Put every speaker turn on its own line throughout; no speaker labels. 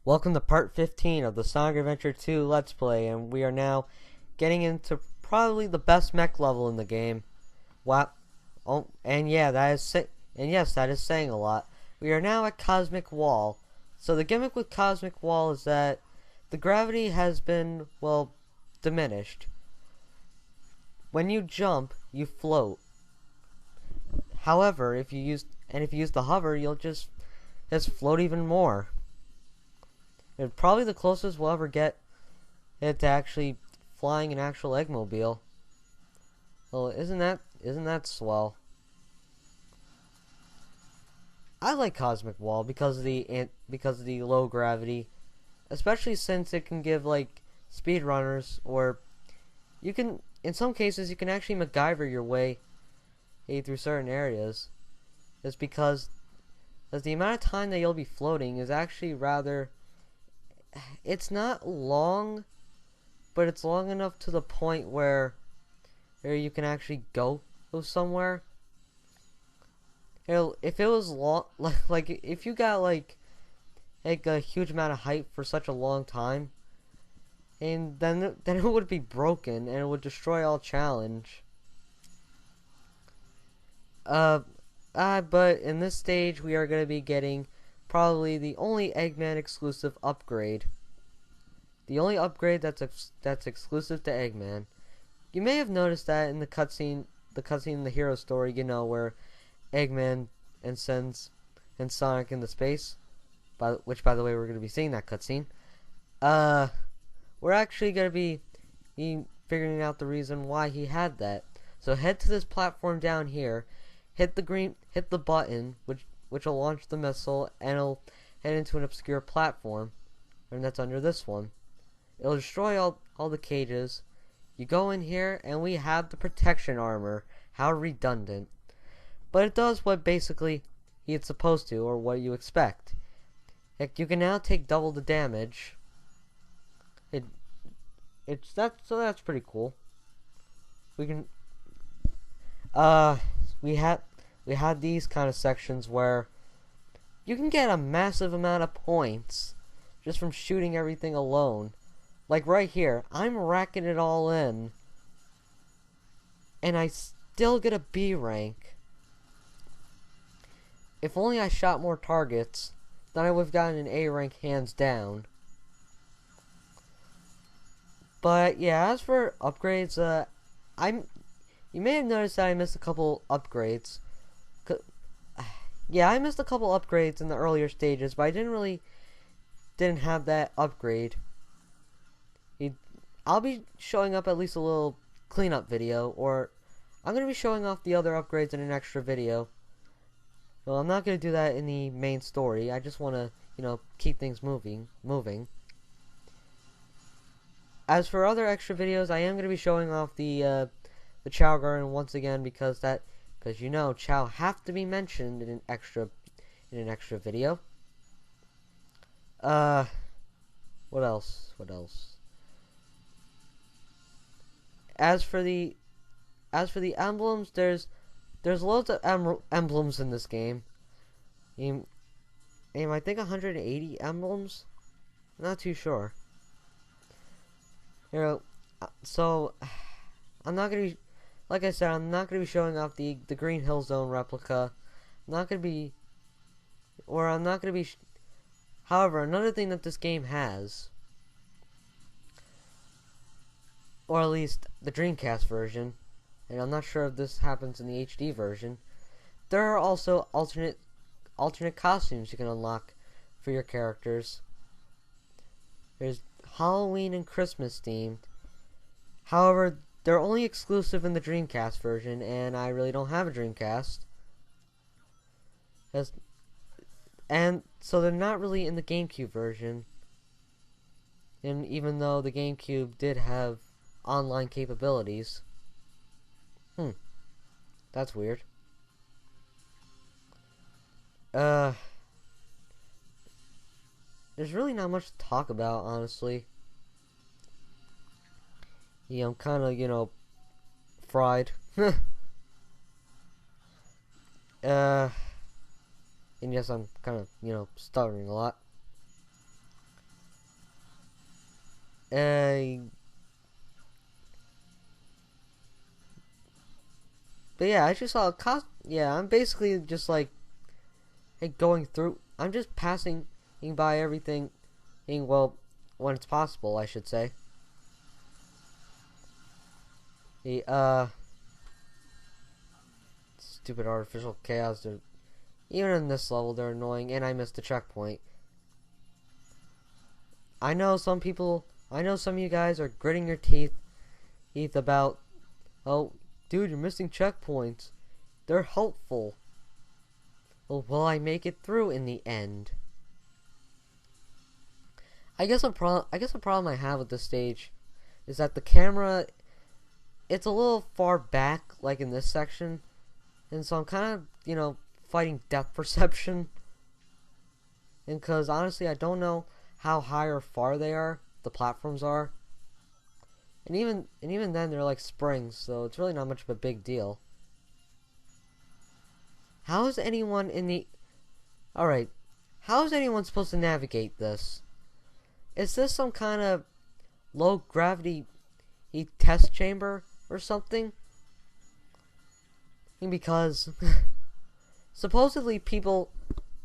Welcome to part 15 of the Sonic Adventure 2 Let's Play, and we are now getting into probably the best mech level in the game. Wow. Oh, and yeah, that is saying a lot. We are now at Cosmic Wall. So the gimmick with Cosmic Wall is that the gravity has been, well, diminished. When you jump, you float. However, if you use the hover, you'll just float even more. And probably the closest we'll ever get it to actually flying an actual Eggmobile. Well, isn't that swell? I like Cosmic Wall because of the low gravity, especially since it can give like speedrunners, or you can, in some cases you can actually MacGyver your way through certain areas. It's because the amount of time that you'll be floating is actually rather, it's not long, but it's long enough to the point where you can actually go somewhere. If it was long, like if you got like a huge amount of height for such a long time, and then it would be broken and it would destroy all challenge. But in this stage we are going to be getting probably the only Eggman exclusive upgrade. The only upgrade that's exclusive to Eggman. You may have noticed that in the cutscene in the hero story, where Eggman and sends Sonic into space, which by the way we're going to be seeing that cutscene. We're actually going to be figuring out the reason why he had that. So head to this platform down here, hit the button, which will launch the missile, and it'll head into an obscure platform, and that's under this one. It'll destroy all the cages. You go in here, and we have the protection armor. How redundant. But it does what basically it's supposed to, or what you expect. You can now take double the damage. So that's pretty cool. We can we had these kind of sections where you can get a massive amount of points just from shooting everything alone. Like right here, I'm racking it all in, and I still get a B rank. If only I shot more targets, then I would have gotten an A rank hands down. But yeah, as for upgrades, you may have noticed that I missed a couple upgrades. Yeah, I missed a couple upgrades in the earlier stages, but I didn't have that upgrade. I'll be showing up at least a little cleanup video, or I'm going to be showing off the other upgrades in an extra video. Well, I'm not going to do that in the main story. I just want to, keep things moving. As for other extra videos, I am going to be showing off the Chao Garden once again, because Chao have to be mentioned in an extra video. What else? As for the emblems, there's loads of emblems in this game. I think 180 emblems. Not too sure. So I'm not gonna be, like I said, I'm not gonna be showing off the Green Hill Zone replica. However, another thing that this game has, or at least the Dreamcast version, and I'm not sure if this happens in the HD version, there are also alternate costumes you can unlock for your characters. There's Halloween and Christmas themed. However, they're only exclusive in the Dreamcast version, and I really don't have a Dreamcast. And so they're not really in the GameCube version. And even though the GameCube did have online capabilities. That's weird. There's really not much to talk about, honestly. Yeah, I'm kind of, fried. And yes, I'm kind of, stuttering a lot. But yeah, I just saw a yeah, I'm basically just like going through. I'm just passing by everything. Well, when it's possible, I should say. The stupid artificial chaos. Even in this level, they're annoying, and I missed the checkpoint. I know some of you guys are gritting your teeth about, oh, dude, you're missing checkpoints. They're helpful. Well, will I make it through in the end? I guess a problem I have with this stage is that the camera, it's a little far back, like in this section, and so I'm kind of, fighting depth perception. And because honestly, I don't know how high or far the platforms are. And even then, they're like springs, so it's really not much of a big deal. How is anyone Alright, how is anyone supposed to navigate this? Is this some kind of low gravity test chamber or something? Because supposedly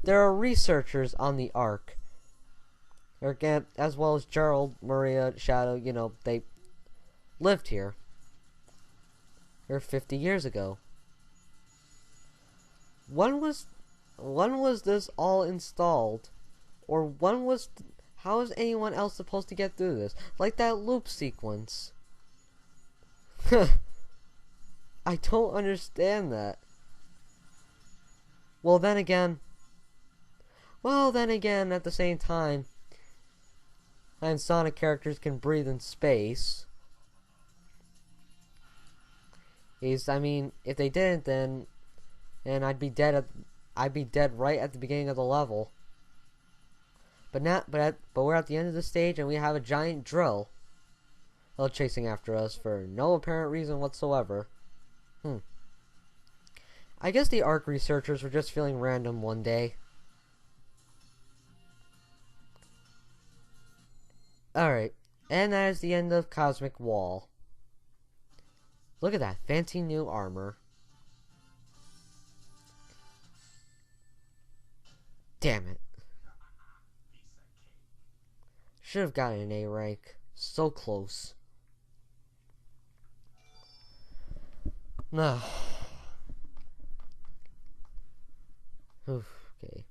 there are researchers on the Ark. As well as Gerald, Maria, Shadow, they lived here. Or 50 years ago. When was this all installed? Or how is anyone else supposed to get through this? Like that loop sequence. I don't understand that. Well, then again, at the same time, and Sonic characters can breathe in space. If they didn't, then I'd be dead right at the beginning of the level. But we're at the end of the stage, and we have a giant drill chasing after us for no apparent reason whatsoever. I guess the Ark researchers were just feeling random one day. Alright, and that is the end of Cosmic Wall. Look at that fancy new armor. Damn it. Should have gotten an A rank. So close. No. Okay.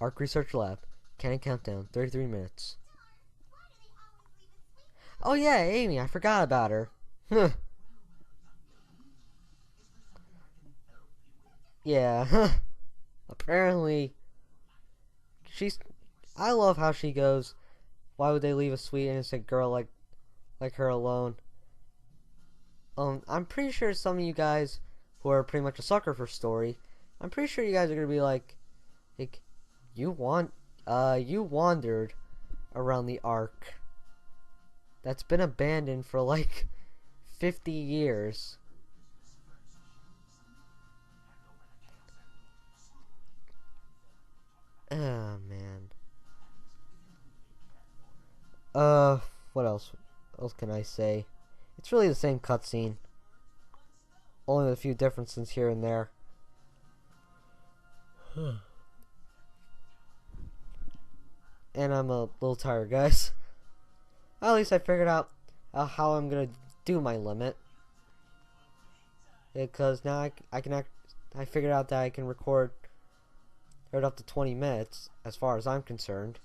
Ark Research Lab. Cannon countdown. 33 minutes. Oh yeah, Amy. I forgot about her. Yeah. Apparently, I love how she goes, why would they leave a sweet innocent girl like her alone? I'm pretty sure some of you guys who are pretty much a sucker for story, I'm pretty sure you guys are gonna be like you wandered around the Ark that's been abandoned for like 50 years. Oh man. What else? What else can I say? It's really the same cutscene, only with a few differences here and there. And I'm a little tired, guys. At least I figured out how I'm gonna do my limit, because now I figured out that I can record right up to 20 minutes as far as I'm concerned.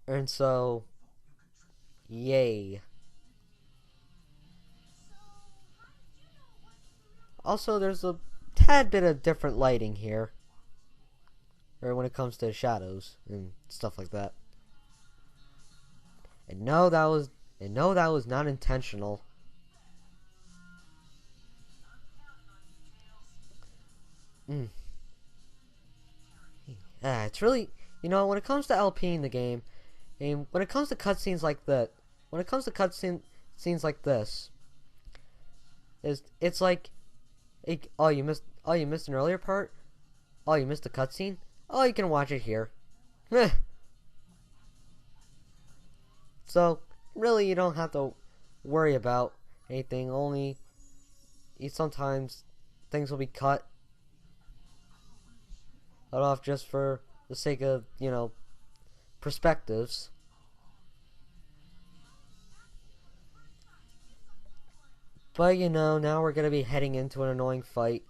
And so, yay. Also, there's a tad bit of different lighting here, or when it comes to shadows and stuff like that. And no, that was not intentional. It's really, when it comes to LP in the game, and when it comes to cutscenes like that, scenes like this, it's like, oh, you missed an earlier part? Oh, you missed the cutscene? Oh, you can watch it here. So, really, you don't have to worry about anything. Only, sometimes things will be cut off just for the sake of, perspectives. But, now we're going to be heading into an annoying fight.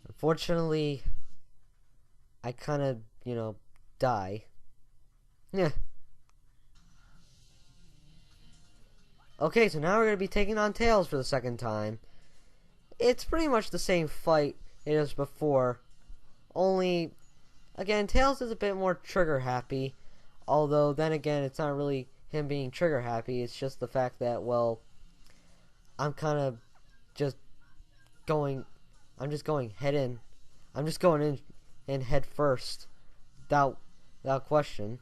Unfortunately, I kind of, die. Yeah. Okay, so now we're going to be taking on Tails for the second time. It's pretty much the same fight it is before. Only, again, Tails is a bit more trigger happy. Although, then again, it's not really him being trigger happy. It's just the fact that, well, I'm kind of just going, I'm just going head in. I'm just going in head first. Without question.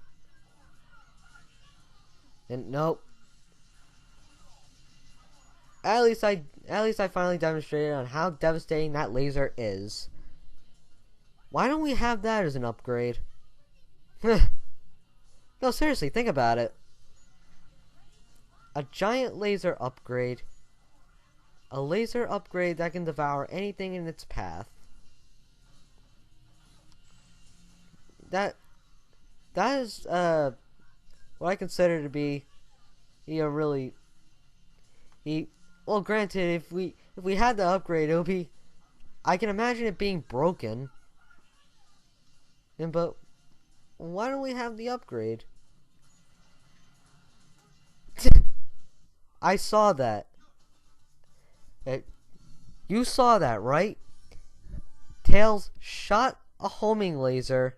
And nope. At least I finally demonstrated on how devastating that laser is. Why don't we have that as an upgrade? No, seriously, think about it. A giant laser upgrade. A laser upgrade that can devour anything in its path. That is what I consider to be a really well, granted, if we had the upgrade, it would be, I can imagine it being broken. But why don't we have the upgrade? I saw that. You saw that, right? Tails shot a homing laser.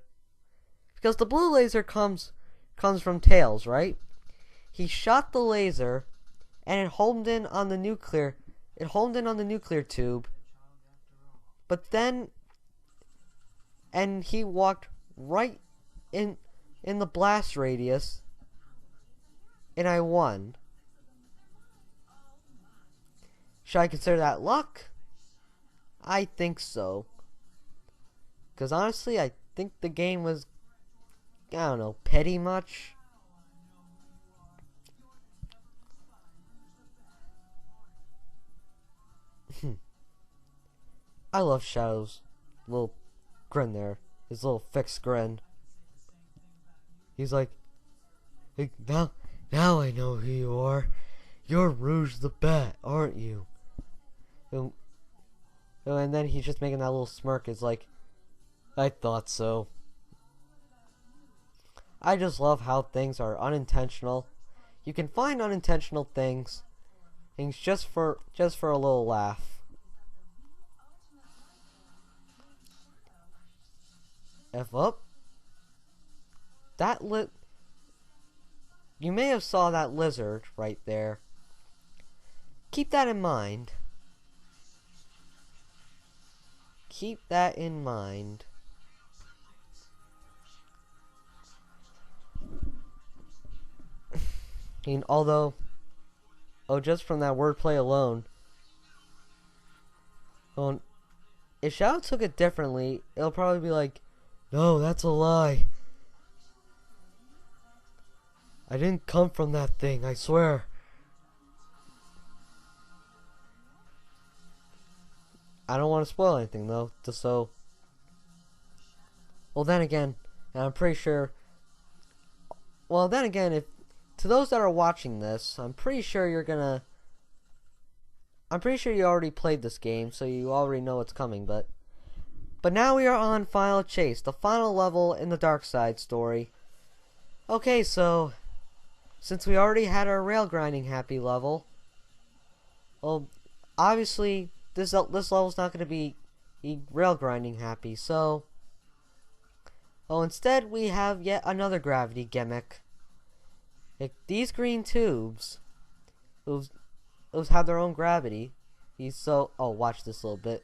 Because the blue laser comes from Tails, right? He shot the laser, and it homed in on the nuclear. It homed in on the nuclear tube. But then, and he walked right in the blast radius, and I won. Should I consider that luck? I think so. Because honestly, I think the game was, I don't know, petty much. I love Shadow's little grin there. His little fixed grin. He's like, now I know who you are. You're Rouge the Bat, aren't you? And then he's just making that little smirk. It's like, I thought so. I just love how things are unintentional. You can find unintentional things just for a little laugh. F up. You may have saw that lizard right there. Keep that in mind. Keep that in mind. And although, just from that wordplay alone, if Shadow took it differently, it'll probably be like, no, that's a lie. I didn't come from that thing, I swear. I don't want to spoil anything, though, just so... Well, then again, and I'm pretty sure... Well, then again, if... To those that are watching this, I'm pretty sure you're gonna... I'm pretty sure you already played this game, so you already know what's coming, but... But now we are on Final Chase, the final level in the Dark Side story. Okay, so... Since we already had our rail grinding happy level... Well, obviously... This level's not going to be rail grinding happy, so... Oh, instead we have yet another gravity gimmick. These green tubes, those have their own gravity. Oh, watch this a little bit.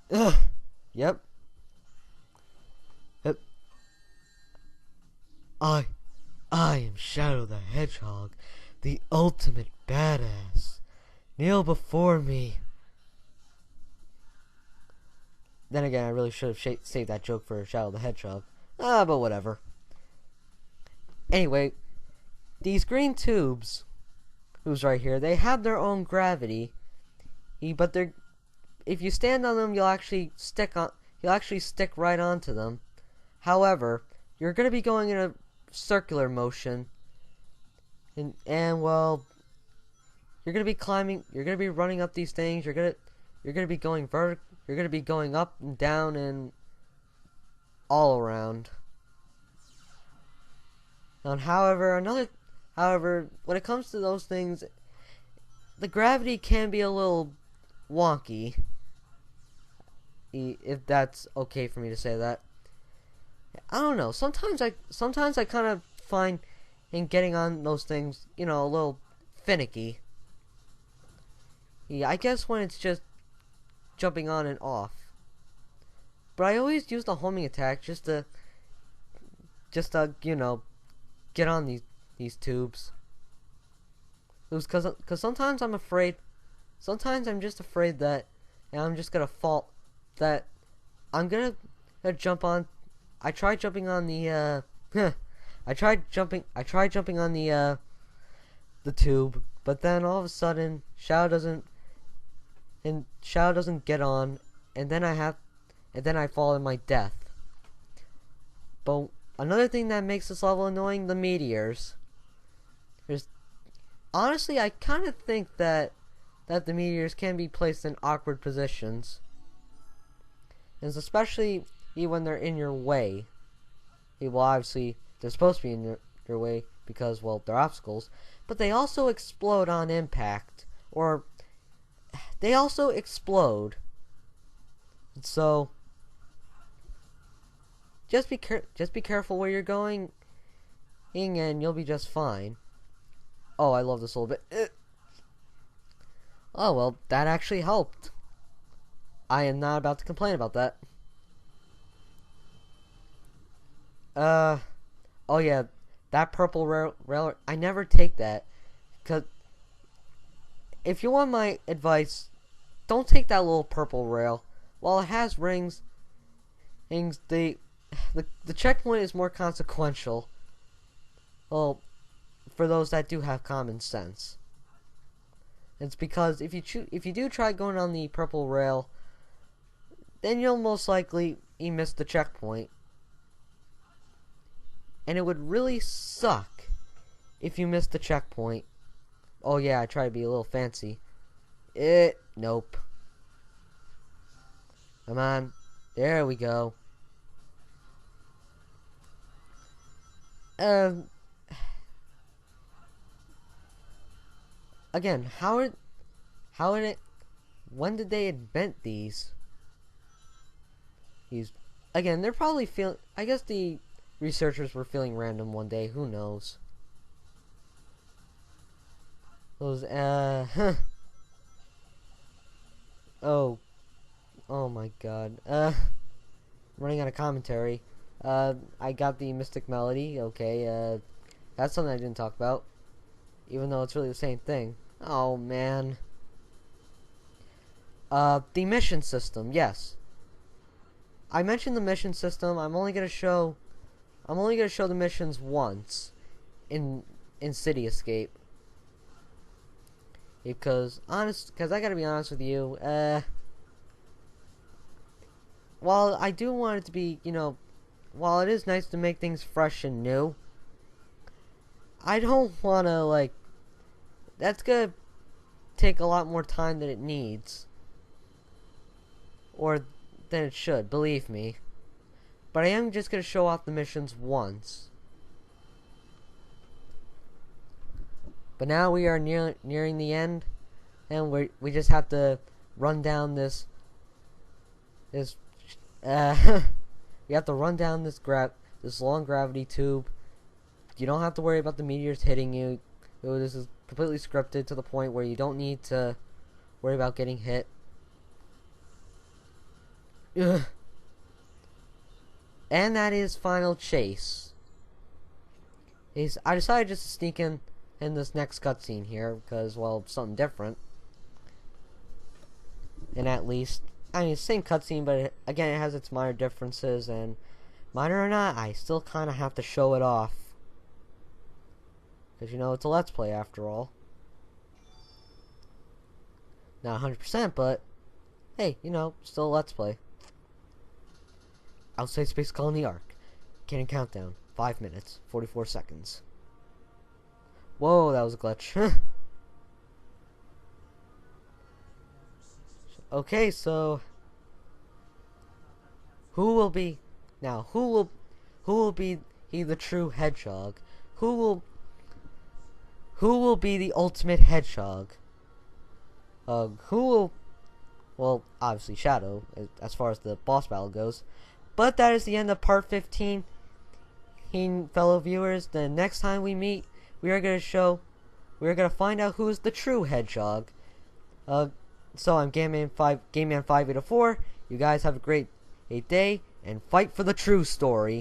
Ugh. Yep. I am Shadow the Hedgehog, the ultimate badass. Kneel before me. Then again, I really should have saved that joke for Shadow the Hedgehog. But whatever. Anyway, these green tubes, who's right here, they have their own gravity, but they're, if you stand on them, you'll actually stick right onto them. However, you're going to be going in a circular motion, and well, you're going to be climbing, you're going to be running up these things, you're going to be going you're going to be going up and down and all around. And however, when it comes to those things, the gravity can be a little wonky, if that's okay for me to say that. I don't know. Sometimes I kind of find in getting on those things, a little finicky. Yeah, I guess when it's just jumping on and off. But I always use the homing attack just to get on these tubes. It was cause sometimes I'm afraid. Sometimes I'm just afraid that, and I'm just gonna fall. That I'm gonna jump on. I tried jumping on the I tried jumping on the tube, but then all of a sudden Shadow doesn't get on, and then I fall in my death. But another thing that makes this level annoying, the meteors. Honestly, I kind of think that the meteors can be placed in awkward positions. And especially when they're in your way. Well, obviously, they're supposed to be in your way because, well, they're obstacles. But they also explode on impact. Or, they also explode. So, just be careful where you're going, and you'll be just fine. Oh, I love this a little bit. Oh, well, that actually helped. I am not about to complain about that. Oh yeah, that purple rail, I never take that. Cause if you want my advice, don't take that little purple rail. While it has rings, the checkpoint is more consequential. Well, for those that do have common sense. It's because if you do try going on the purple rail, then you'll most likely miss the checkpoint. And it would really suck if you missed the checkpoint. Oh yeah, I try to be a little fancy. Nope. Come on. There we go. Again, when did they invent these? Again, they're probably I guess the researchers were feeling random one day, who knows? Those, oh my god. Running out of commentary. I got the Mystic Melody, okay, that's something I didn't talk about. Even though it's really the same thing. Oh, man. The mission system, yes. I mentioned the mission system. I'm only gonna show the missions once in City Escape. Because I gotta be honest with you, while I do want it to be, while it is nice to make things fresh and new, I don't wanna, that's gonna take a lot more time than it needs. Or than it should, believe me. But I am just gonna show off the missions once. But now we are nearing the end, and we just have to run down this we have to run down this long gravity tube. You don't have to worry about the meteors hitting you. This is completely scripted to the point where you don't need to worry about getting hit. Ugh. And that is Final Chase. I decided just to sneak in this next cutscene here because, well, something different. And at least, I mean, same cutscene, but again, it has its minor differences, and minor or not, I still kind of have to show it off. Because, you know, it's a Let's Play after all. Not 100%, but hey, you know, still a Let's Play. Outside Space Colony Arc. Cannon countdown. 5 minutes, 44 seconds. Whoa, that was a glitch. Okay, so who will be the true hedgehog? Who will be the ultimate hedgehog? Well, obviously Shadow, as far as the boss battle goes. But that is the end of part 15. Fellow viewers, the next time we meet, we are going to find out who is the true hedgehog. So I'm GameMan 584. You guys have a great day, and fight for the true story.